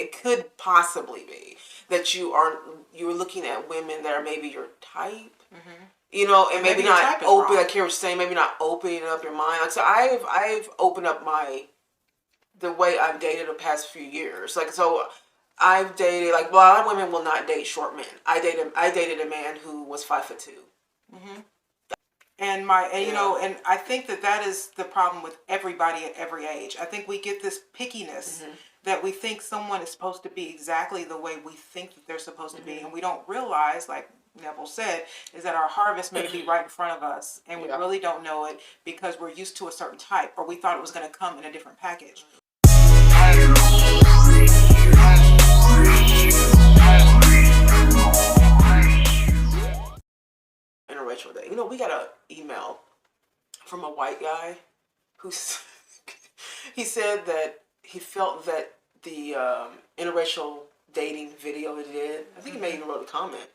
it could possibly be that you're looking at women that are maybe your type. You know, and maybe not open. Like you're saying, maybe not opening up your mind. Like so, I've opened up the way I've dated the past few years. Like so, I've dated like a lot of women will not date short men. I dated a man who was 5'2". And you know, and I think that is the problem with everybody at every age. I think we get this pickiness that we think someone is supposed to be exactly the way we think that they're supposed to be, and we don't realize, like Neville said, is that our harvest may be right in front of us, and we really don't know it because we're used to a certain type, or we thought it was going to come in a different package. Interracial day. You know, we got an email from a white guy he said that he felt that the interracial dating video we did, I think he may even wrote a comment,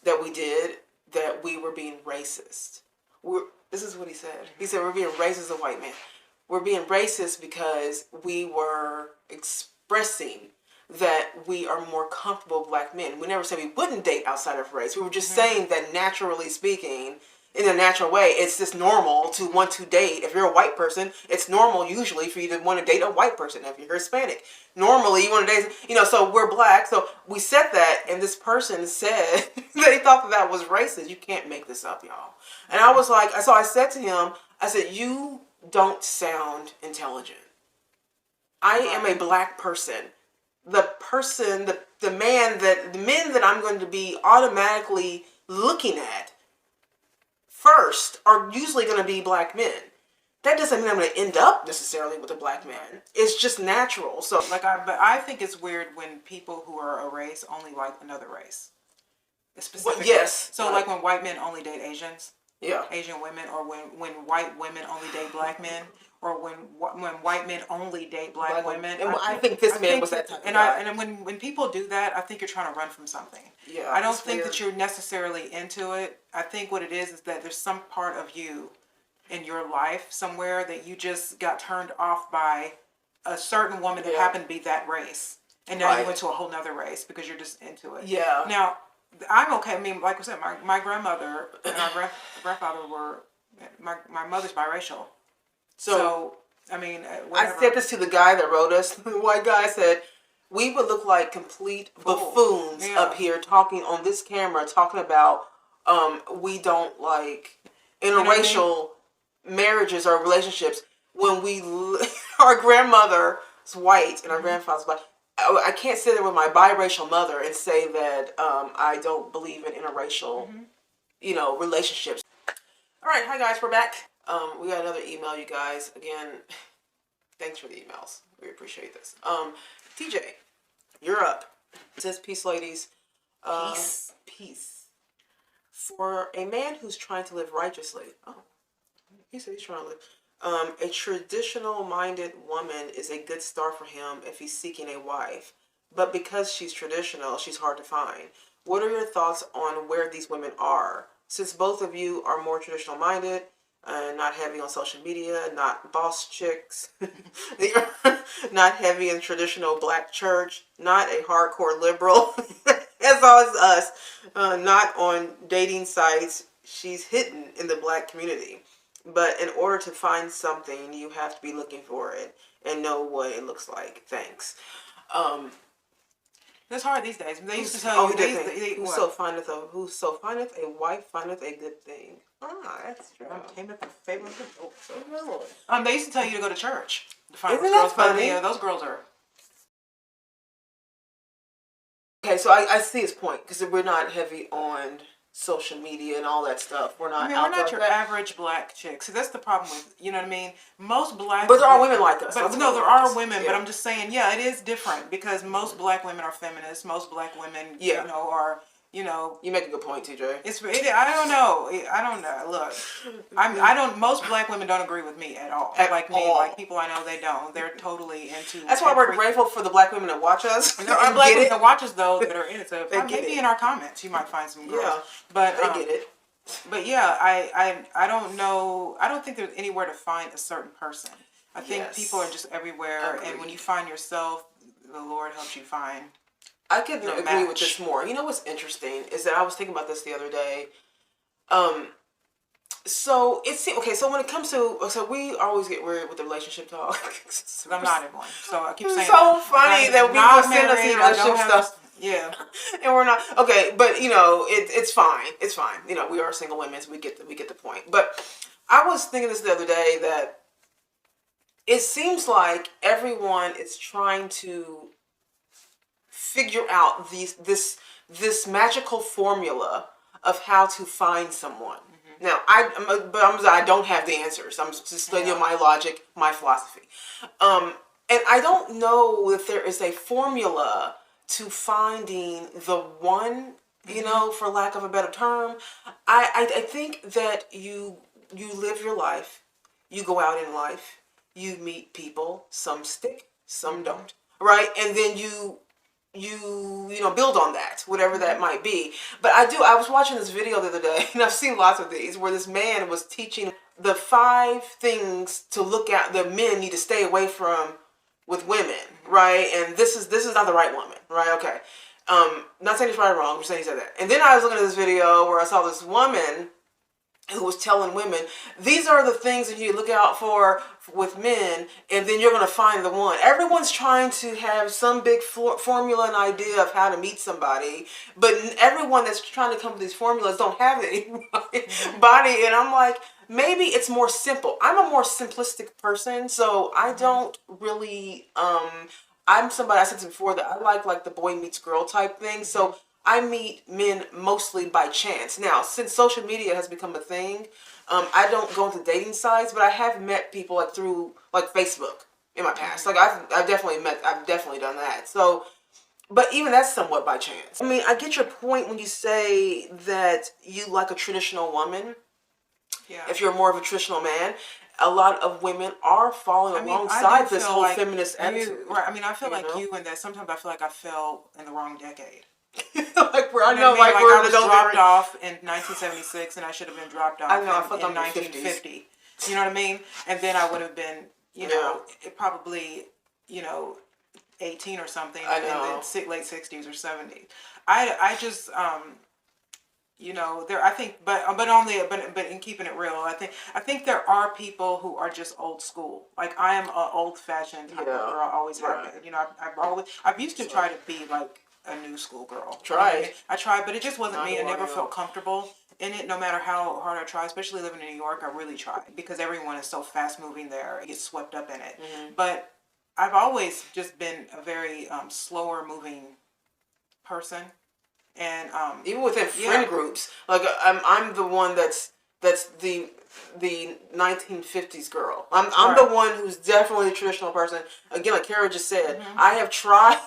that we did, that we were being racist. This is what he said. He said, we're being racist as a white man. We're being racist because we were expressing that we are more comfortable black men. We never said we wouldn't date outside of race. We were just saying that naturally speaking, in a natural way, it's just normal to want to date. If you're a white person, it's normal usually for you to want to date a white person. If you're Hispanic, normally you want to date, you know, so we're black. So we said that, and this person said they thought that was racist. You can't make this up, y'all. And I was like, so I said to him, I said, you don't sound intelligent. I am a black person. The men that I'm going to be automatically looking at first are usually going to be black men. That doesn't mean I'm going to end up necessarily with a black man. It's just natural. So, but I think it's weird when people who are a race only like another race. Specifically. Yes. So, like when white men only date Asians. Yeah. Asian women, or when white women only date black men, or when white men only date black women. And I think this man was that type of guy. And when people do that, I think you're trying to run from something. Yeah. I don't think that you're necessarily into it. I think what it is that there's some part of you in your life somewhere that you just got turned off by a certain woman that happened to be that race, and now you went to a whole nother race because you're just into it. Yeah. Now, I'm okay. I mean, like I said, my grandmother and our grandfather were, my mother's biracial. So I mean, whatever. I said this to the guy that wrote us. The white guy said, we would look like complete buffoons up here talking on this camera, talking about we don't like interracial marriages or relationships when our grandmother's white and our grandfather's black. I can't sit there with my biracial mother and say that I don't believe in interracial, relationships. All right, hi guys, we're back. We got another email, you guys. Again, thanks for the emails. We appreciate this. TJ, you're up. It says, peace, ladies. Peace. For a man who's trying to live righteously. Oh, he said he's trying to live. A traditional-minded woman is a good start for him if he's seeking a wife. But because she's traditional, she's hard to find. What are your thoughts on where these women are? Since both of you are more traditional-minded, not heavy on social media, not boss chicks, not heavy in traditional black church, not a hardcore liberal, as well as us, not on dating sites, she's hidden in the black community. But in order to find something, you have to be looking for it and know what it looks like. Thanks. It's hard these days. They used to tell you, whoso findeth a wife findeth a good thing. Ah, that's true. Came at the favor of the Lord. They used to tell you to go to church to find Isn't that funny? Yeah, those girls are. Okay, so I see his point because we're not heavy on social media and all that stuff. We're not. We're not your average black chick. See, that's the problem with, you know what I mean? Most black. But there are women like us. But no, there are women. Yeah. But I'm just saying, it is different because most black women are feminists. Most black women, are. You make a good point, TJ. I don't know. Look, most black women don't agree with me at all. Like people I know, they don't. They're totally into. That's why we're grateful for the black women that watch us. There are black women that watch us though that are in it. So maybe in our comments you might find some girls. Yeah, but they get it. But yeah, I don't know. I don't think there's anywhere to find a certain person. I think people are just everywhere, and when you find yourself, the Lord helps you find. I could agree with this more. You know what's interesting is that I was thinking about this the other day. So it's okay. So when it comes to, so we always get weird with the relationship talk. I'm not in one, so I keep saying. It's so funny that people send us these relationship stuff. Yeah, and we're not okay. But you know, it's fine. It's fine. You know, we are single women, so we get the point. But I was thinking this the other day that it seems like everyone is trying to figure out this magical formula of how to find someone. Now, I don't have the answers. I'm just studying my logic, my philosophy. And I don't know if there is a formula to finding the one, you know, for lack of a better term. I think that you live your life, you go out in life, you meet people, some stick, some don't, right? And then you know, build on that, whatever that might be. But I was watching this video the other day, and I've seen lots of these, where this man was teaching the 5 things to look at that men need to stay away from with women, right? And this is not the right woman, right? Okay. Not saying he's right or wrong, I'm just saying he said that. And then I was looking at this video where I saw this woman who was telling women, these are the things that you look out for with men, and then you're going to find the one. Everyone's trying to have some big formula and idea of how to meet somebody, but everyone that's trying to come to these formulas don't have anybody. And I'm like, maybe it's more simple. I'm a more simplistic person, so I don't really, I'm somebody, I said this before, that I like the boy meets girl type thing, so I meet men mostly by chance. Now, since social media has become a thing, I don't go into dating sites, but I have met people like through like Facebook in my past. Like I've definitely done that. So, but even that's somewhat by chance. I mean, I get your point when you say that you like a traditional woman. Yeah. If you're more of a traditional man, a lot of women are falling alongside this whole like feminist attitude. Right. I mean, I feel like you, and that sometimes I feel like I fell in the wrong decade. Like I was dropped off in 1976, and I should have been dropped off in 1950. You know what I mean? And then I would have been, you know, probably, you know, 18 or something in the late 60s or 70s. I just, you know, there. I think, but in keeping it real, I think there are people who are just old school. Like I am an old fashioned type of girl. Always have been. You know, I've used to try to be like a new school girl. I tried, but it just wasn't me. I never felt comfortable in it, no matter how hard I tried. Especially living in New York, I really tried because everyone is so fast moving there. You get swept up in it. But I've always just been a very slower moving person, and even within friend groups, like I'm the one that's the 1950s girl. I'm the one who's definitely a traditional person. Again, like Kara just said, I have tried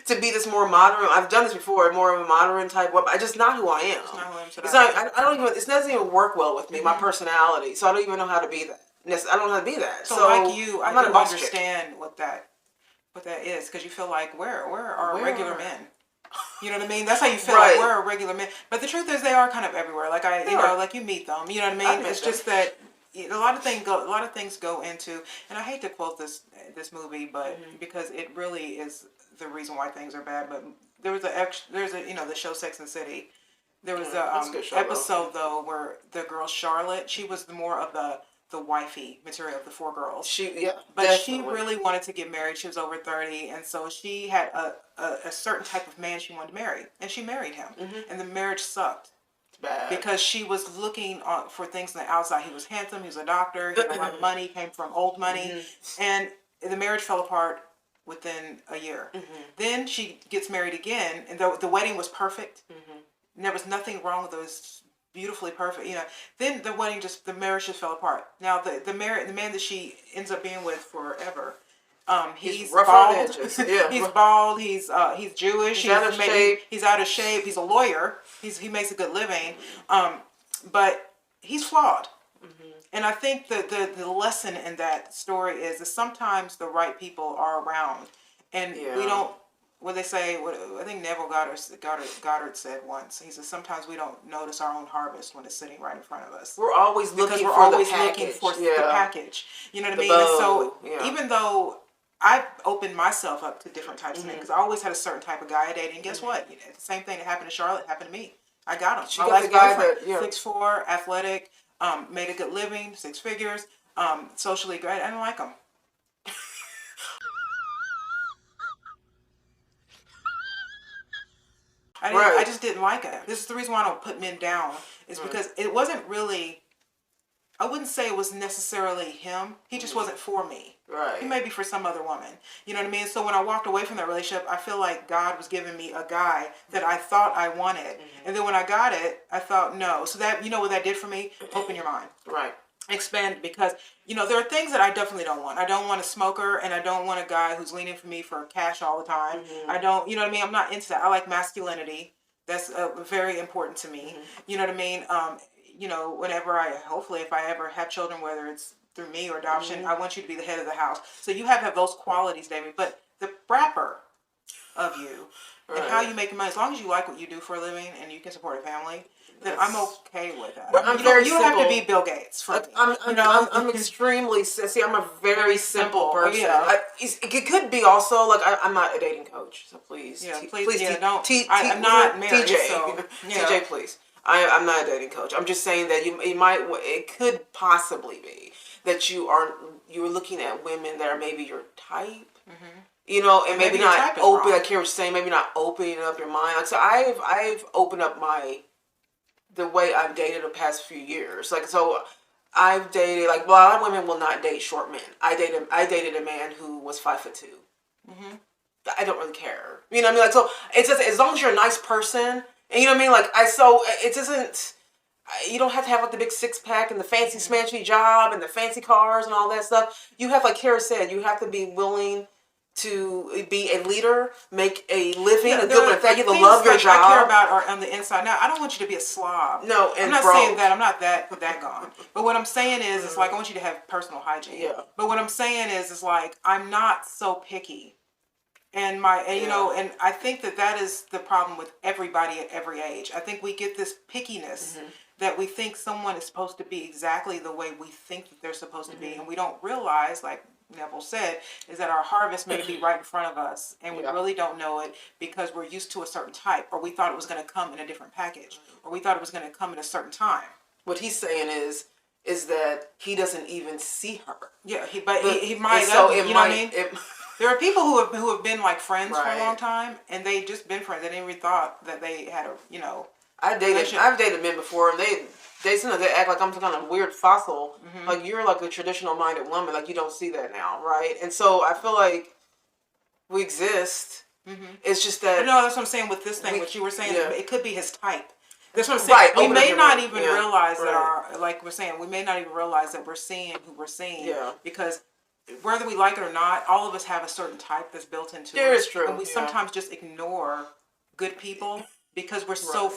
to be this more modern. I've done this before, more of a modern type. But it's just not who I am. It's not. I don't even. It doesn't even work well with me. My personality. So I don't even know how to be that. I don't know how to be that. So like you, I don't understand what that is, because you feel like where are regular men? You know what I mean? That's how you feel. Like we're a regular man. But the truth is, they are kind of everywhere. Like like you meet them. You know what I mean? It's just that a lot of things go into. And I hate to quote this movie, but because it really is the reason why things are bad. But there's the show Sex and the City. There was a episode though where the girl Charlotte, she was more of the wifey material of the 4 girls. She really wanted to get married. She was over 30, and so she had a certain type of man she wanted to marry, and she married him. And the marriage sucked. Bad. Because she was looking for things on the outside. He was handsome. He was a doctor. He had a lot of money. Came from old money, and the marriage fell apart within a year. Then she gets married again, and the wedding was perfect. And there was nothing wrong with those. Beautifully perfect, you know. Then the marriage just fell apart. Now the man that she ends up being with forever, he's bald. He's bald. He's Jewish. He's out of shape. He's out of shape. He's a lawyer. He makes a good living, but he's flawed. And I think the lesson in that story is that sometimes the right people are around, and we don't. What they say, I think Neville Goddard said once. He said, sometimes we don't notice our own harvest when it's sitting right in front of us. We're always looking for the package. You know what I mean? And so even though I've opened myself up to different types of men because I always had a certain type of guy I dated. And guess what? You know, the same thing that happened to Charlotte happened to me. I got him. She My got the last guy boyfriend, that, yeah. 6'4", athletic, made a good living, 6 figures, socially great. I didn't like him. I just didn't like it. This is the reason why I don't put men down. Is because it wasn't really. I wouldn't say it was necessarily him. He just wasn't for me. Right. He may be for some other woman. You know what I mean? So when I walked away from that relationship, I feel like God was giving me a guy that I thought I wanted. And then when I got it, I thought no. So that, you know what that did for me? Open your mind. Right. Expand, because, you know, there are things that I definitely don't want. I don't want a smoker, and I don't want a guy who's leaning for me for cash all the time. I don't, you know what I mean? I'm not into that. I like masculinity. That's very important to me. You know what I mean? You know, whenever hopefully if I ever have children, whether it's through me or adoption, I want you to be the head of the house. So you have to have those qualities, David. But the wrapper of you and how you make money, as long as you like what you do for a living and you can support a family, then I'm okay with that. I'm you don't have to be Bill Gates for me. I'm extremely see. I'm a very simple person. Yeah. It could be also like I'm not a dating coach, so please, don't. I'm not married. TJ, so, TJ, please. I'm not a dating coach. I'm just saying that you might. It could possibly be that you're looking at women that are maybe your type. You know, and maybe not open. I hear what you're saying. Maybe not opening up your mind. Like, so I've opened up the way I've dated the past few years. Like, so I've dated, like, well, a lot of women will not date short men. I dated a man who was 5'2". I don't really care. You know what I mean? Like, so it's just, as long as you're a nice person, and you know what I mean? Like, so it doesn't, you don't have to have like the big 6-pack and the fancy smanchy job and the fancy cars and all that stuff. You have, like Kara said, you have to be willing to be a leader, make a living, a good one. That you love your job. I care about are on the inside. Now, I don't want you to be a slob. No, and I'm not saying that. I'm not that gone. But what I'm saying is, it's like I want you to have personal hygiene. Yeah. But what I'm saying is like I'm not so picky, and you know, and I think that is the problem with everybody at every age. I think we get this pickiness that we think someone is supposed to be exactly the way we think that they're supposed to be, and we don't realize, like Neville said, is that our harvest may be right in front of us, and we really don't know it because we're used to a certain type, or we thought it was going to come in a different package, or we thought it was going to come at a certain time. What he's saying is that he doesn't even see her. Yeah, he might. So you know what I mean? There are people who have been like friends for a long time, and they just been friends. They never even thought that they had I've dated men before, and they sometimes they act like I'm some kind of weird fossil. Like, you're like a traditional minded woman. Like, you don't see that now, right? And so I feel like we exist. It's just that. No, that's what I'm saying with this thing. What you were saying, it could be his type. That's what I'm saying. We may not even realize that like we're saying, we may not even realize that we're seeing who we're seeing. Yeah. Because whether we like it or not, all of us have a certain type that's built into us. There is true. And we sometimes just ignore good people because we're so,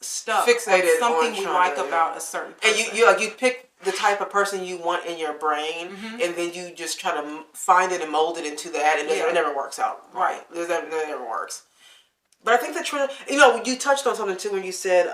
stuck fixated on something we like about a certain person. And you pick the type of person you want in your brain, and then you just try to find it and mold it into that, and it never works out. Right. That never works. But I think that you touched on something too when you said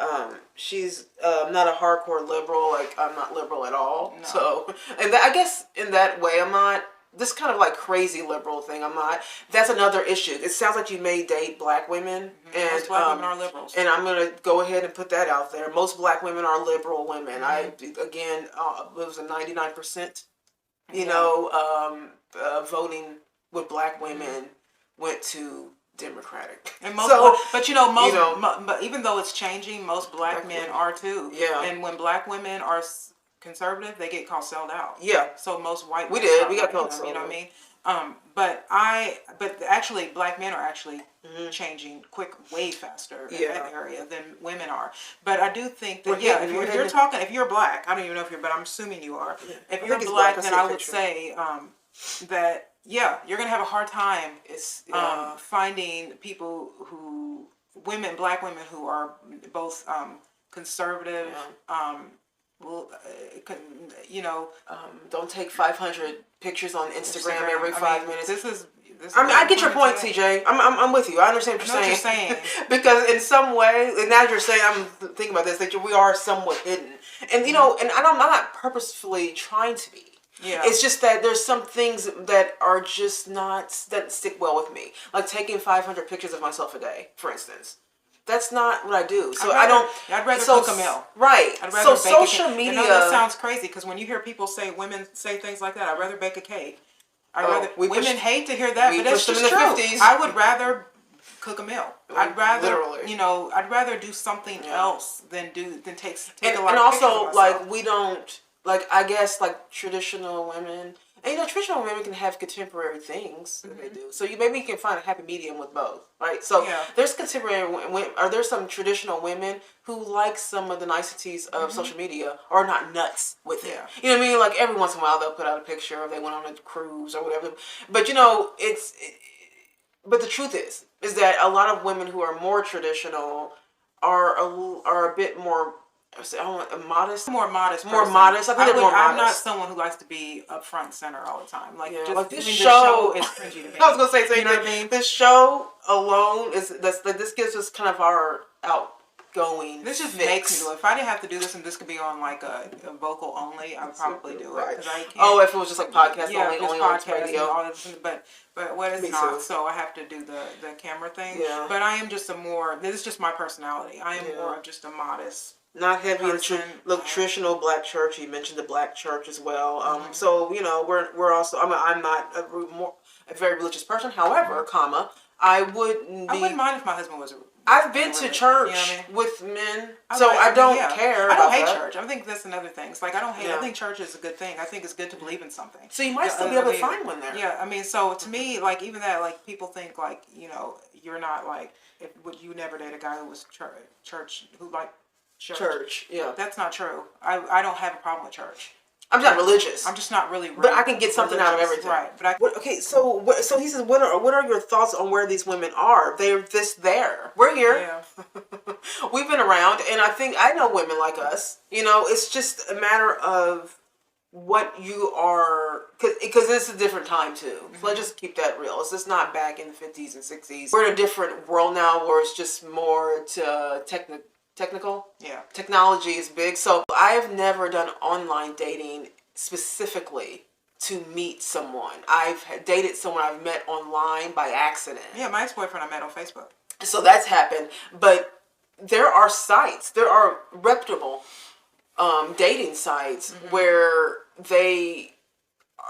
she's not a hardcore liberal. Like, I'm not liberal at all. No. So, and I guess in that way, I'm not. This kind of like crazy liberal thing, I'm not. That's another issue. It sounds like you may date black women, and most black women are liberals. And I'm gonna go ahead and put that out there. Most black women are liberal women. It was a 99%. Voting with black women went to Democratic. And most, but even though it's changing, most black men are too. Yeah. And when black women are conservative, they get called sold out. Yeah. So most white we got called sold out. You know what I mean? But actually, black men are actually changing way faster in that area than women are. But I do think that if you're black, I don't even know if but I'm assuming you are. Yeah. If you're black, then I would say that you're gonna have a hard time finding people black women who are both conservative. Don't take 500 pictures on Instagram every 5 minutes. I get your point, CJ. I'm with you. I understand what you're saying. Because in some way, and now you're saying, I'm thinking about this, that we are somewhat hidden. And and I'm not purposefully trying to be. Yeah. It's just that there's some things that are just not, that stick well with me. Like taking 500 pictures of myself a day, for instance. That's not what I do. So I'd rather cook a meal. Right. I'd rather So bake social a cake. media. I know that sounds crazy because when you hear women say things like that, I'd rather bake a cake. Women hate to hear that, but that's just true. 50s. I would rather cook a meal. I'd rather, I'd rather do something else than take a lot of pictures of myself. Like we don't, like I guess like traditional women, and traditional women can have contemporary things that they do. So maybe you can find a happy medium with both, right? So there's contemporary women, or there's some traditional women who like some of the niceties of social media, or not nuts with it. You know what I mean? Like every once in a while they'll put out a picture of they went on a cruise or whatever. But but the truth is that a lot of women who are more traditional are a bit more, modest. More modest. More modest. I think they're more modest. I'm not someone who likes to be up front and center all the time. Like, like this show is cringy to me. I was gonna say same thing. What I mean? This show alone this gives us kind of our outgoing. This just makes me do it. If I didn't have to do this and this could be on like a vocal only, I would probably do it because I can't. Oh, if it was just like podcast only on radio. And all this, but what it's not. So I have to do the camera thing. Yeah. But I am just this is just my personality. I am more of just a modest. Not heavy into traditional black church. You mentioned the black church as well. So we're also. I'm not a very religious person. However, I wouldn't mind if my husband was. I've been to church with men, so I don't care. I don't hate church. I think that's another thing. It's like I don't hate. I think church is a good thing. I think it's good to believe in something. So you might still be able to find one there. Yeah, I mean, so to me, like even that, like people think like you're not like would you never date a guy who was church who liked church. Yeah, that's not true. I don't have a problem with church. I'm not religious. I'm just not really. But I can get something out of everything. Right. But so he says, what are your thoughts on where these women are? They're there. We're here. Yeah. We've been around, and I know women like us. It's just a matter of what you are, because this is a different time too. So let's just keep that real. It's just not back in the 50s and 60s. We're in a different world now where it's just more to technical. Yeah. Technology is big. So I have never done online dating specifically to meet someone. I've dated someone I've met online by accident. Yeah, my ex-boyfriend I met on Facebook. So that's happened. But there are sites, there are reputable dating sites where they,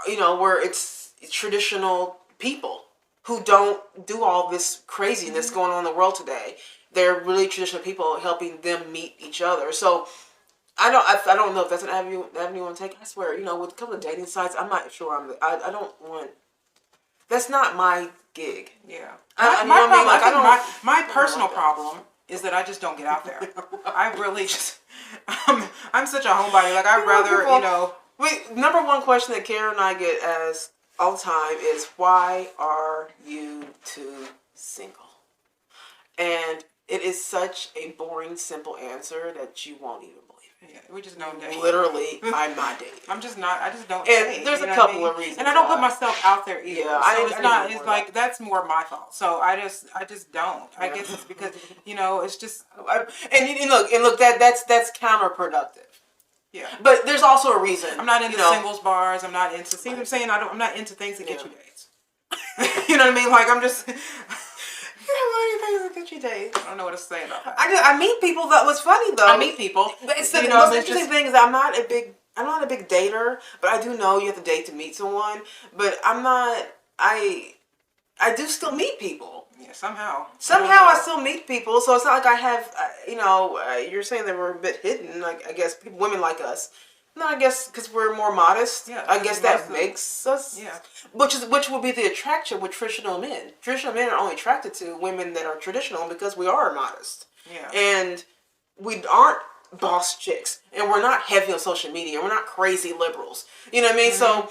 where it's traditional people who don't do all this craziness going on in the world today. They're really traditional people helping them meet each other. So I don't know if that's an avenue you want to take. I swear, with a couple of dating sites, I'm not sure. I don't want. That's not my gig. Yeah. My personal problem is that I just don't get out there. I really just. I'm such a homebody. Like I'd rather Number one question that Karen and I get asked all the time is, why are you two single? And it is such a boring, simple answer that you won't even believe it. Yeah, we just don't date. Literally, I'm not dating. I just don't date. And there's a couple of reasons. And I don't put myself out there either. Yeah, it's like that's more my fault. So I just don't. I guess it's because it's just and look that's counterproductive. Yeah. But there's also a reason. I'm not into singles bars. I'm not into. See what I'm saying? I'm not into things that get you dates. You know what I mean? Like I'm just. I don't know what to say about that. I meet people. That was funny though. I meet people. But it's the most interesting thing is I'm not a big dater, but I do know you have to date to meet someone. But I'm not. I do still meet people. Yeah, somehow I still meet people. So it's not like I have. You're saying that we're a bit hidden. Like I guess women like us. No, I guess because we're more modest. Yeah, I guess that makes us. Yeah. Which would be the attraction with traditional men. Traditional men are only attracted to women that are traditional because we are modest. Yeah. And we aren't boss chicks, and we're not heavy on social media. We're not crazy liberals. You know what I mean? So.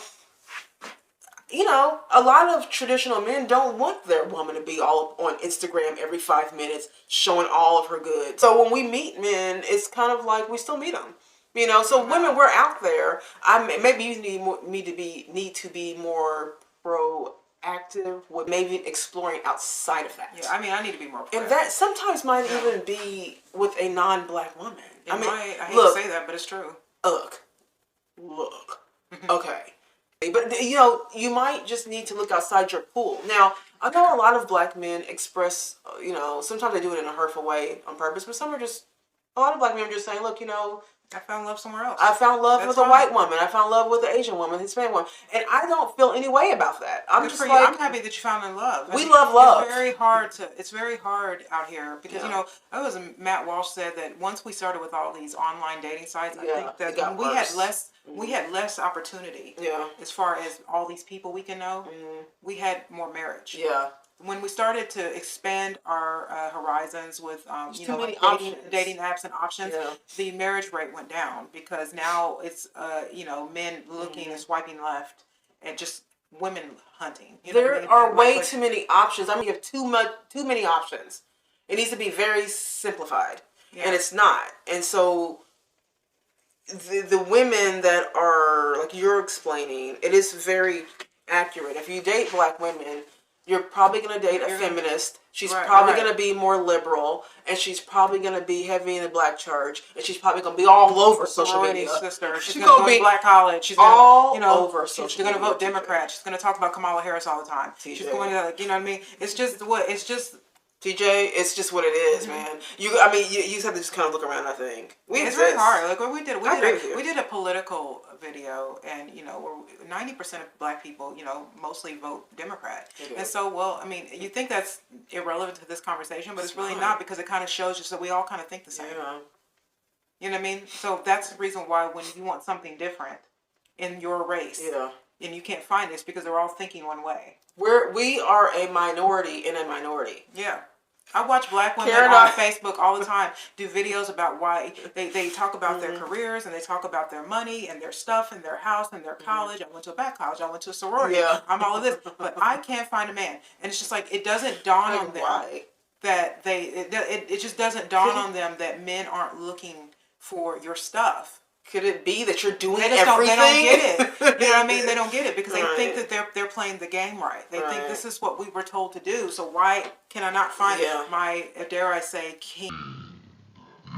A lot of traditional men don't want their woman to be all on Instagram every 5 minutes showing all of her goods. So when we meet men, it's kind of like we still meet them. So women, we're out there. Maybe you need to be more proactive with maybe exploring outside of that. Yeah, I need to be more proactive. And that sometimes might even be with a non-black woman. I hate to say that, but it's true. Look. Okay. But you might just need to look outside your pool. Now, I know a lot of black men express, sometimes they do it in a hurtful way on purpose, but some are just, a lot of black men are just saying, look, I found love somewhere else. I found love That's with a fine. white woman. I found love with an Asian woman, Hispanic woman, and I don't feel any way about that. I'm Good just for you. like, I'm happy that you found in love. We love love. It's very hard out here because Matt Walsh said that once we started with all these online dating sites, I think that when we had less opportunity. Yeah. As far as all these people we can know, we had more marriage. Yeah. When we started to expand our horizons with dating apps and options, the marriage rate went down because now it's men looking and swiping left and just women hunting. There are way too many options. I mean, you have too many options. It needs to be very simplified, and it's not. And so the women that are like you're explaining, it is very accurate. If you date black women, you're probably going to date a feminist. She's probably going to be more liberal, and she's probably going to be heavy in the black church, and she's probably going to be all over social media. Sister. She's going to go to black college. She's all over social media. She's going to vote Democrat. She's going to talk about Kamala Harris all the time. She's going to, you know what I mean? It's just TJ, it's just what it is, man. You just have to just kind of look around. I think it's very hard. Like what we did a political video, and 90% of black people, mostly vote Democrat. And so, you think that's irrelevant to this conversation, but it's really not because it kind of shows you so we all kind of think the same. Yeah. You know what I mean? So that's the reason why when you want something different in your race, and you can't find this because they're all thinking one way. We are a minority in a minority. Yeah. I watch black women on Facebook all the time do videos about why they talk about their careers and they talk about their money and their stuff and their house and their college. I went to a black college. I went to a sorority. Yeah. I'm all of this. But I can't find a man. And it's just like it doesn't dawn on them that it just doesn't dawn on them that men aren't looking for your stuff. Could it be that you're doing everything? They don't get it. You know what I mean? They don't get it because they think that they're playing the game right. They think this is what we were told to do. So why can I not find my, dare I say, king?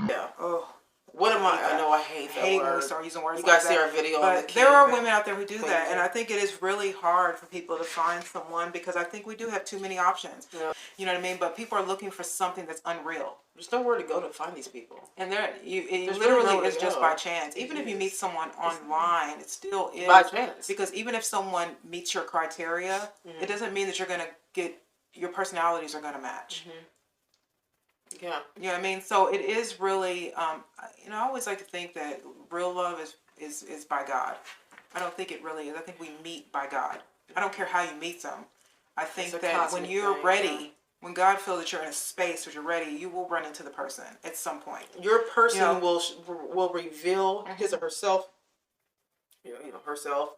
Yeah. Oh. What am I? I know I hate that word. When we start using words you like guys see our video. But there are women out there who do that, and I think it is really hard for people to find someone because I think we do have too many options. Yeah. You know what I mean? But people are looking for something that's unreal. There's nowhere to go to find these people. And it literally is just by chance. Even if you meet someone online, it still is by chance. Because even if someone meets your criteria, it doesn't mean that you're going to get your personalities are going to match. Yeah. You know what I mean? So it is really, I always like to think that real love is by God. I don't think it really is. I think we meet by God. I don't care how you meet them. I think that when you're ready, when God feels that you're in a space where you're ready, you will run into the person at some point. Your person will reveal his or herself, herself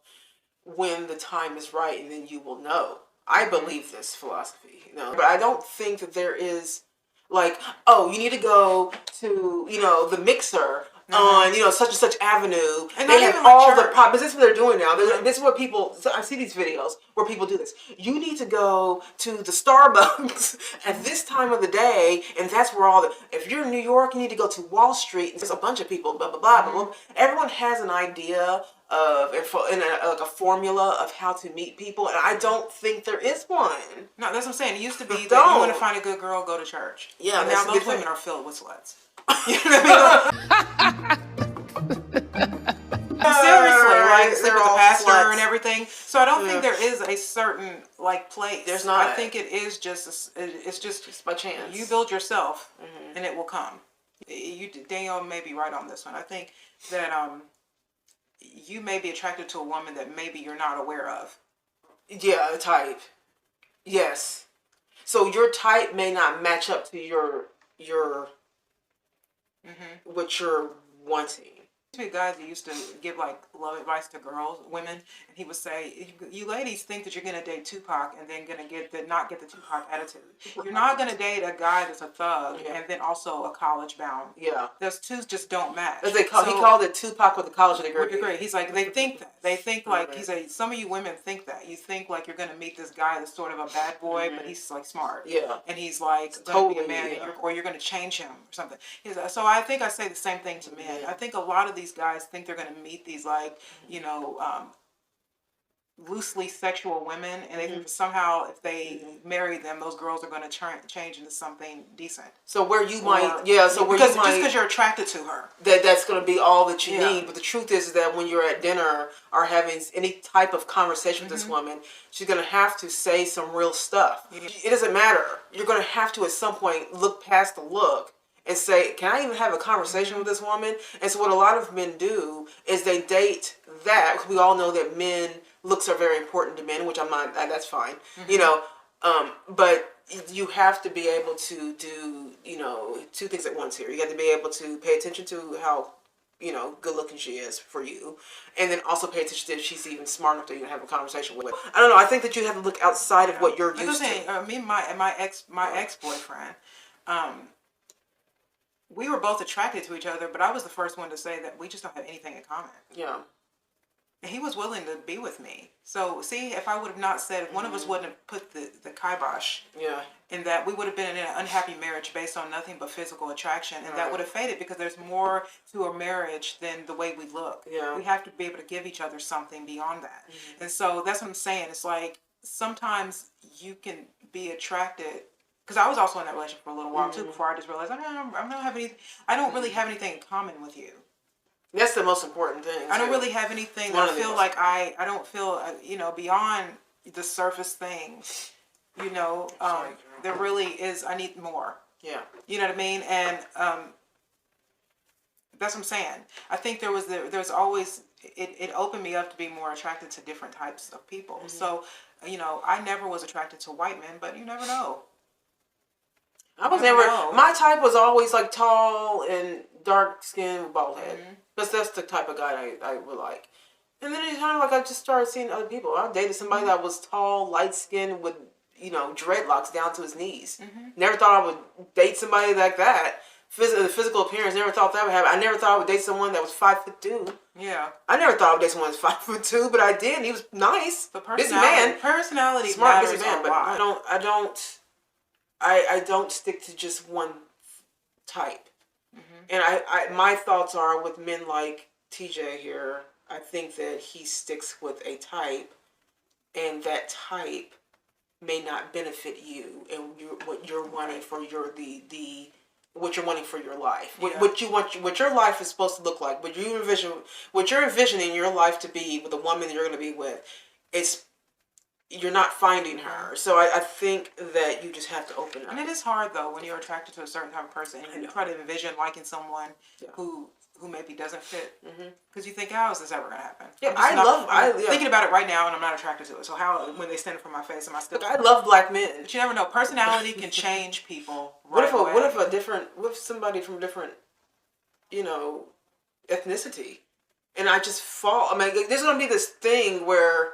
when the time is right, and then you will know. I believe this philosophy, but I don't think that there is. Like, you need to go to, the mixer on, such and such avenue. And they have all the problems. This is what they're doing now. This is what people, I see these videos where people do this. You need to go to the Starbucks at this time of the day, and that's where if you're in New York, you need to go to Wall Street. There's a bunch of people, blah, blah, blah, blah, blah. Everyone has an idea of a formula of how to meet people, and I don't think there is one. No, that's what I'm saying. It used to be that you want to find a good girl, go to church. Yeah, and now those women are filled with sluts. You know what I mean? Seriously, like sleep with the pastor sluts and everything. So I don't think there is a certain place. There's not. I think it is just it's just by chance. You build yourself, and it will come. Danielle may be right on this one. I think that you may be attracted to a woman that maybe you're not aware of. Yeah, a type. Yes. So your type may not match up to your what you're wanting. Two guys that used to give love advice to women, and he would say, "You ladies think that you're gonna date Tupac and then gonna not get the Tupac attitude. You're not gonna date a guy that's a thug and then also a college bound. Yeah, those two just don't match." He called it Tupac with a college degree. He's like, they think that. They think he's like, some of you women think that. You think you're gonna meet this guy that's sort of a bad boy, but he's smart. Yeah, and he's gonna be a man, or you're gonna change him or something. So I think I say the same thing to men. I think a lot of these guys think they're going to meet these loosely sexual women, and they think somehow if they marry them, those girls are going to change into something decent. So where you might, just because you're attracted to her, that's going to be all that you need. But the truth is that when you're at dinner or having any type of conversation with this woman, she's going to have to say some real stuff. It doesn't matter. You're going to have to at some point look past the look and say, can I even have a conversation with this woman? And so what a lot of men do is they date that, because we all know that looks are very important to men, which I'm not, that's fine, you know, but you have to be able to do, you know, two things at once here. You got to be able to pay attention to how, you know, good looking she is for you, and then also pay attention to if she's even smart enough to even have a conversation with. I don't know, I think that you have to look outside of what you're used to. Me and my ex-boyfriend, we were both attracted to each other, but I was the first one to say that we just don't have anything in common. Yeah. And he was willing to be with me. So, see, if I would have not said, if one of us wouldn't have put the kibosh in that, we would have been in an unhappy marriage based on nothing but physical attraction, and that would have faded, because there's more to a marriage than the way we look. Yeah. We have to be able to give each other something beyond that. And so that's what I'm saying. It's like sometimes you can be attracted. Because I was also in that relationship for a little while too, before I just realized I don't really have anything in common with you. That's the most important thing. I don't really have anything that I feel like I don't feel, you know, beyond the surface things, you know, there really is, I need more. Yeah. You know what I mean? And that's what I'm saying. I think there's always, it opened me up to be more attracted to different types of people. So, you know, I never was attracted to white men, but you never know. I was never, my type was always like tall and dark skin with bald head. That's the type of guy I would like. And then it's kind of like I just started seeing other people. I dated somebody that was tall, light skinned with, you know, dreadlocks down to his knees. Never thought I would date somebody like that. The physical appearance, never thought that would happen. I never thought I would date someone that was 5'2". Yeah. I never thought I would date someone that was 5'2", but I did. And he was nice. But busy man. Personality Smart, matters busy man, a but lot. I don't stick to just one type. And my thoughts are with men like TJ here, I think that he sticks with a type, and that type may not benefit you and what you're wanting for what you're wanting for your life. What you want, what your life is supposed to look like, what you're envisioning your life to be with the woman that you're going to be with. You're not finding her. So I think that you just have to open up. And it is hard, though, when you're attracted to a certain type of person and you try to envision liking someone who maybe doesn't fit. Because you think, how is this ever going to happen? Yeah, I'm thinking about it right now, and I'm not attracted to it. So how, when they stand in front of my face, am I still... Look, I love black men. But you never know. Personality can change people What if somebody from a different, you know, ethnicity? And I just fall... I mean, there's going to be this thing where...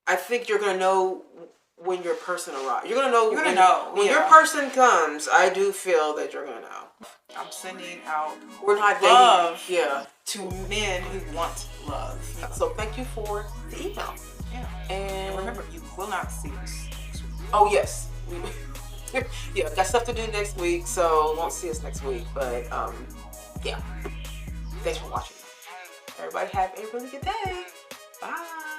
I think you're going to know when your person arrives. You're going to know. You're going to know. When your person comes, I do feel that you're going to know. I'm sending out love to men who want love. So thank you for the email. Yeah. And remember, you will not see us. Oh, yes. Got stuff to do next week, so won't see us next week. But, yeah. Thanks for watching. Everybody have a really good day. Bye.